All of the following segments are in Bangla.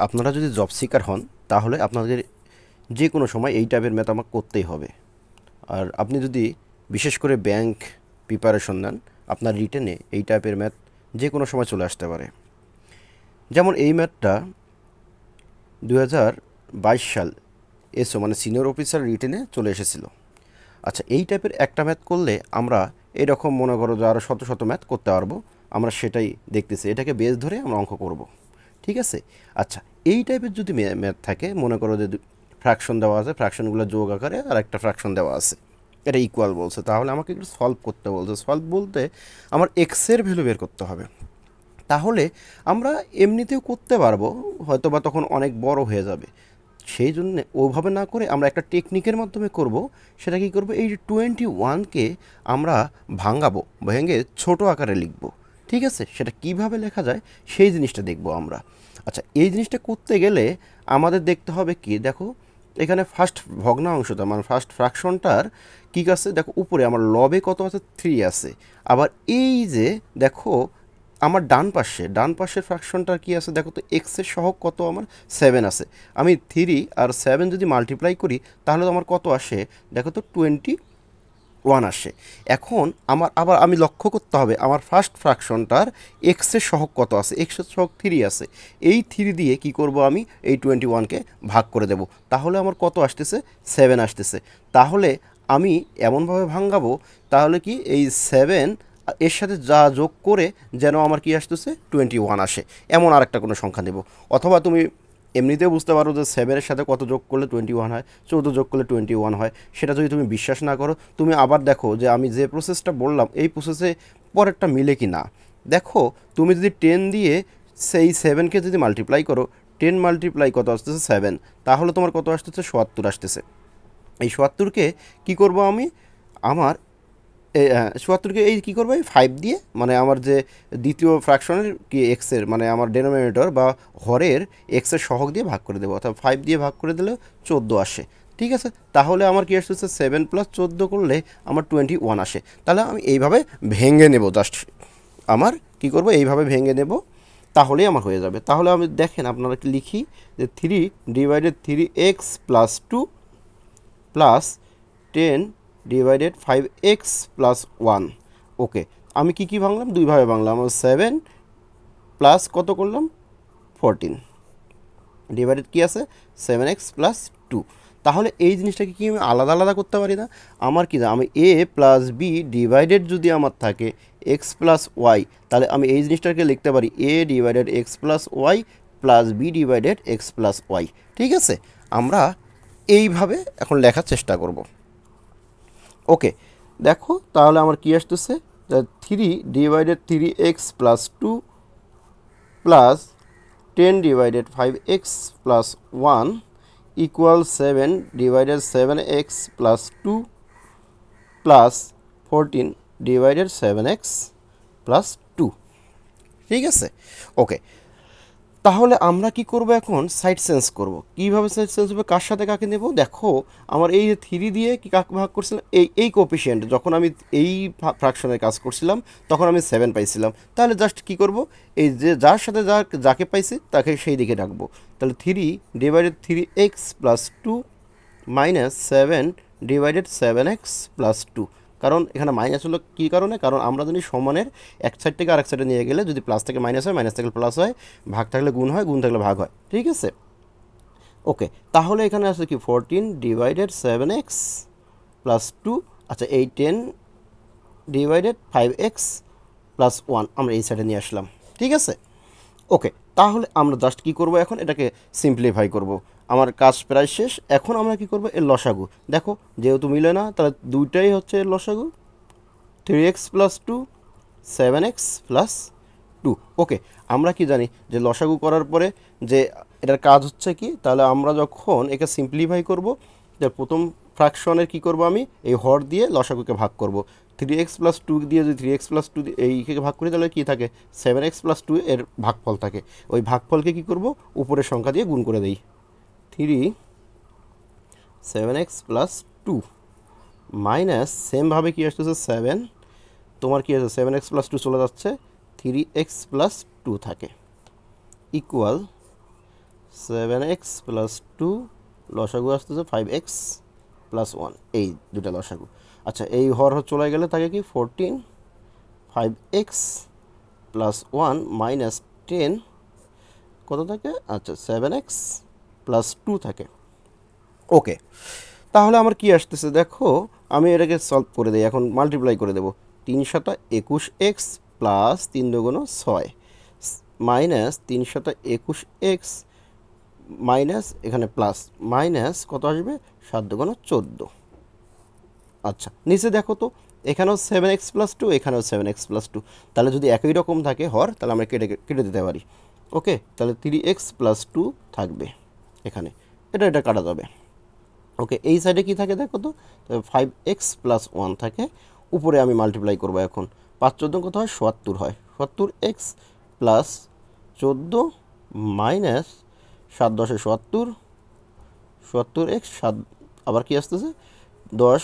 আপনারা যদি জব সিকার হন তাহলে আপনাদের যে কোনো সময় এই টাইপের ম্যাথ আমাকে করতেই হবে। আর আপনি যদি বিশেষ করে ব্যাংক প্রিপারেশন নেন, আপনার রিটেনে এই টাইপের ম্যাথ যে কোনো সময় চলে আসতে পারে। যেমন এই ম্যাথটা 2022 সাল এসও মানে সিনিয়র অফিসার রিটেনে চলে এসেছিল। আচ্ছা, এই টাইপের একটা ম্যাথ করলে আমরা এরকম মনে করো যে আরও শত শত ম্যাথ করতে পারবো। আমরা সেটাই দেখতেছি, এটাকে বেস ধরে আমরা অঙ্ক করব। ঠিক আছে। আচ্ছা, এই টাইপের যদি ম্যাথ থাকে, মনে করো যে ফ্র্যাকশন দেওয়া আছে, ফ্র্যাকশনগুলো যোগ আকারে আর একটা ফ্র্যাকশন দেওয়া আছে, এটা ইকুয়াল বলছে, তাহলে আমাকে একটু সলভ করতে বলছে। সলভ বলতে আমার এক্সের ভ্যালু বের করতে হবে। তাহলে আমরা এমনিতেও করতে পারবো, হয়তো বা তখন অনেক বড় হয়ে যাবে। সেই জন্যে ওভাবে না করে আমরা একটা টেকনিকের মাধ্যমে করব। সেটা কী করব, এই 21কে আমরা ভাঙাবো, ভেঙে ছোট আকারে লিখব। ঠিক আছে, সেটা কিভাবে লেখা যায় সেই জিনিসটা দেখব আমরা। আচ্ছা, এই জিনিসটা করতে গেলে আমাদের দেখতে হবে কি, দেখো এখানে ফার্স্ট ভগ্নাংশটা মানে ফার্স্ট ফ্র্যাকশনটার কী আছে, দেখো উপরে আমার লবে কত আছে, 3 আছে। আবার এই যে দেখো আমার ডান পাশের ফ্র্যাকশনটার কী আছে, দেখো তো এক্সের সহগ কত, আমার 7 আছে। আমি 3 আর 7 যদি মাল্টিপ্লাই করি তাহলে তো আমার কত আসে, দেখো তো 21 আসে। এখন আবার আমি লক্ষ্য করতে হবে আমার ফার্স্ট ফ্র্যাকশনটার এক্সের সহগ কত আছে, এক্সের সহগ 3 আছে। এই 3 দিয়ে কি করব, আমি এই 21কে ভাগ করে দেব, তাহলে আমার কত আসতেছে, 7 আসতেছে। তাহলে আমি এমনভাবে ভাঙাবো তাহলে কি এই 7 এর সাথে যা যোগ করে যেন আমার কি আসতেছে 21 আসে, এমন আরেকটা কোনো সংখ্যা নেব। অথবা তুমি এমনিতেও বুঝতে পারো যে 7-এর সাথে কত যোগ করলে 21 হয়, 14 যোগ করলে 21 হয়। সেটা যদি তুমি বিশ্বাস না করো, তুমি আবার দেখো যে আমি যে প্রসেসটা বললাম এই প্রসেসে পরেরটা মিলে কি না। দেখো তুমি যদি 10 দিয়ে সেই 7কে যদি মাল্টিপ্লাই করো, 10 মাল্টিপ্লাই কত আসতেছে 7, তাহলে তোমার কত আসতেছে 77 আসতেছে। এই 77কে কী করবো আমি, আমার 77কে এই কী করবো, এই 5 দিয়ে মানে আমার যে দ্বিতীয় ফ্র্যাকশনের কি এক্সের মানে আমার ডেনোমিনেটর বা হরের এক্সের সহগ দিয়ে ভাগ করে দেবো, অর্থাৎ 5 দিয়ে ভাগ করে দিলে 14 আসে। ঠিক আছে, তাহলে আমার কি আসতেছে 7 + 14 করলে আমার 21 আসে। তাহলে আমি এইভাবে ভেঙে নেব, জাস্ট আমার কি করব, এইভাবে ভেঙে নেব, তাহলেই আমার হয়ে যাবে। তাহলে আমি দেখেন আপনারা কি লিখি যে 3 / 3x + 2 + 10 / 5x + 1। ওকে, আমি কি ভাঙলাম, দুইভাবে ভাঙলাম। আমার 7 প্লাস কত করলাম 14 ডিভাইডেড কি আছে 7x + 2। তাহলে এই জিনিসটাকে কি আমি আলাদা আলাদা করতে পারি না? আমার কি না, আমি a + b ডিভাইডেড যদি আমার থাকে x + y, তাহলে আমি এই জিনিসটাকে লিখতে পারি a / x + y + b / x + y। ঠিক আছে, আমরা এইভাবে এখন লেখার চেষ্টা করব। ওকে, দেখো তাহলে আমার কি আসতেছে, 3 / 3x + 2 + 10 / 5x + 1 = 7 / 7x + 2 + 14 / 7x + 2। ঠিক আছে, ওকে। তাহলে আমরা কি করব, এখন সাইড চেঞ্জ করব। কীভাবে সাইড চেঞ্জ হবে, কার সাথে কাকে নেব, দেখো আমার এই 3 দিয়ে কি কাকে ভাগ করছিলাম, এই কোপিশিয়েন্ট, যখন আমি এই ফ্র্যাকশনের কাজ করছিলাম তখন আমি 7 পাইছিলাম। তাহলে জাস্ট কি করব, এই যে যার সাথে যাকে পাইছি তাকে সেই দিকে রাখবো। তাহলে 3 / 3x + 2 - 7 / 7x + 2। কারণ এখানে মাইনাস হলো কী কারণে, কারণ আমরা জানি সমানের এক সাইড থেকে আরেক সাইডে নিয়ে গেলে যদি প্লাস থেকে মাইনাস হয়, মাইনাস থেকে প্লাস হয়, ভাগ থাকলে গুণ হয়, গুণ থাকলে ভাগ হয়। ঠিক আছে, ওকে। তাহলে এখানে আছে কি 14 / 7x + 2। আচ্ছা, এই 10 / 5x + 1 আমরা এই সাইডে নিয়ে আসলাম। ঠিক আছে, ওকে। তাহলে আমরা জাস্ট কী করব, এখন এটাকে সিম্পলিফাই করব। আমার কাজ প্রায় শেষ। এখন আমরা কি করব, এর লসাগু দেখো, যেহেতু মিলে না তাহলে দুইটাই হচ্ছে এর লসাগু, 3x + 2 7x + 2। ওকে, আমরা কি জানি যে লসাগু করার পরে যে এটার কাজ হচ্ছে কি, তাহলে আমরা যখন একে সিম্পলিফাই করব, যে প্রথম ফ্র্যাকশনের কি করব, আমি এই হর দিয়ে লসাগুকে ভাগ করব। 3x + 2 দিয়ে যদি 3x + 2 এইকে ভাগ করি তাহলে কী থাকে, 7x + 2 এর ভাগফল থাকে। ওই ভাগফলকে কি করব, উপরের সংখ্যা দিয়ে গুণ করে দেই, 3 7x + 2 মাইনাস সেমভাবে কি আসতেছে 7, তোমার কি আছে 7x + 2 চলে যাচ্ছে, 3x + 2 থাকে, ইকুয়াল 7x প্লাস 2 লসাগু আসতেছে 5x প্লাস 1, এই দুটা লসাগু। আচ্ছা এই হর চলে গেলে থাকে কি 14 5x প্লাস 1 মাইনাস 10 কত থাকে, আচ্ছা 7x প্লাস 2 থাকে। ওকে, তাহলে আমার কি আসতেছে দেখো, আমি এটাকে সলভ করে দিই, এখন মাল্টিপ্লাই করে দেবো। 3 সাতা 21x প্লাস 3 দুগুণ 6 মাইনাস 3 সাতা 21x মাইনাস এখানে প্লাস মাইনাস কত আসবে 7 দুগুণ 14। আচ্ছা নিচে দেখো তো, এখানেও 7x প্লাস 2, এখানেও 7x প্লাস 2, তাহলে যদি একই রকম থাকে হর তাহলে আমরা কেটে দিতে পারি। ওকে, তাহলে 3x প্লাস 2 থাকবে এখানে, এটা কাটা যাবে। ওকে, এই সাইডে কি থাকে দেখো তো, 5x প্লাস 1 থাকে, উপরে আমি মাল্টিপ্লাই করবো এখন। 5 14 কত হয় 77 হয়, 77x প্লাস 14 মাইনাস 7 10 77, 77x 7 আবার কি আসতেছে 10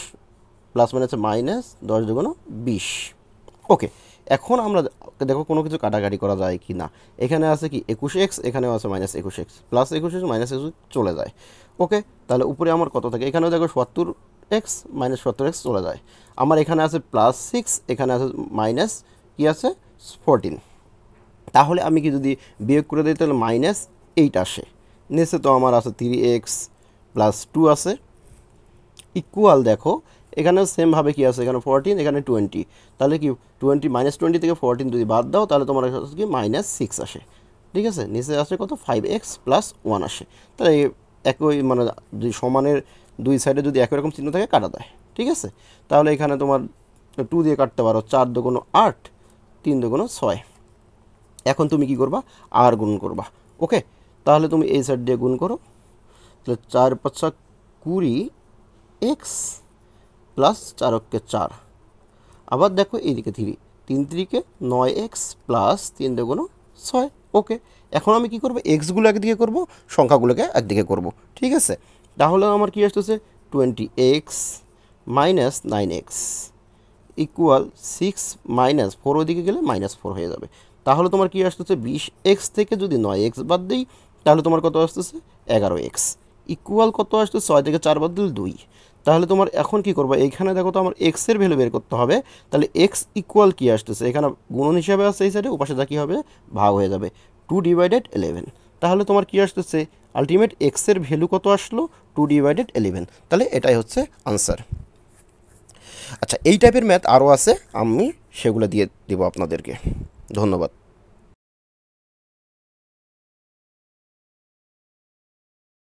প্লাস মাইনাস মাইনাস 10 দুগুণ 20। ওকে, এখন আমরা দেখো কোনো কিছু কাটাকাটি করা যায় কি না। এখানে আছে কি 21x, এখানেও আছে minus 21x, plus 21x minus 21 চলে যায়। ওকে, তাহলে উপরে আমার কত থাকে, এখানেও দেখো 70x মাইনাস 70x চলে যায়। আমার এখানে আছে প্লাস 6, এখানে আছে মাইনাস কি আছে 14। তাহলে আমি কি যদি বিয়োগ করে দিই তাহলে মাইনাস 8 আসে। নিচে তো আমার আছে 3x প্লাস 2 আছে, ইকুয়াল দেখো এখানেও সেমভাবে কি আছে, এখানে 14 এখানে 20, তাহলে কি 20 মাইনাস 20 থেকে 14 যদি বাদ দাও তাহলে তোমার কাছে কি মাইনাস 6 আসে। ঠিক আছে, নিচে আসে কত 5x প্লাস 1 আসে। তাহলে একই মানে সমানের দুই সাইডে যদি একই রকম চিহ্ন থাকে কাটা দেয়। ঠিক আছে, তাহলে এখানে তোমার 2 দিয়ে কাটতে পারো, 4 দুগুণ 8 3 দুগুণ 6। এখন তুমি কি করবা, আর গুণ করবা। ওকে, তাহলে তুমি এই সাইড দিয়ে গুণ করো, তাহলে 4 5 20x প্লাস 4 অক্ষে 4, আবার দেখো এইদিকে 3 3 3 9x প্লাস 3 দুগুণ 6। ওকে, এখন আমি কি করব, এক্সগুলো একদিকে করব, সংখ্যাগুলোকে একদিকে করব। ঠিক আছে, তাহলে আমার কি আসতেছে 20x minus 9x equal 6 minus 4 ওইদিকে গেলে মাইনাস 4 হয়ে যাবে। তাহলে তোমার কি আসতেছে 20x থেকে যদি 9x বাদ দিই তাহলে তোমার কত আসতেছে 11x ইকুয়াল কত আসছে 6 থেকে 4 বাদ দিলে 2। তাহলে তোমার এখন কি করবো, এইখানে দেখো তো আমার x এর ভ্যালু বের করতে হবে। তাহলে x ইকুয়াল কি আসতেছে, এখানে গুণন হিসাবে আসছে, এই সাইডে উপাশে যা কী হবে ভাগ হয়ে যাবে 2/11। তাহলে তোমার কি আসতেছে আলটিমেট x এর ভ্যালু কত আসলো 2/11। তাহলে এটাই হচ্ছে আনসার। আচ্ছা এই টাইপের ম্যাথ আরও আছে, আমি সেগুলো দিয়ে দেবো আপনাদেরকে। ধন্যবাদ।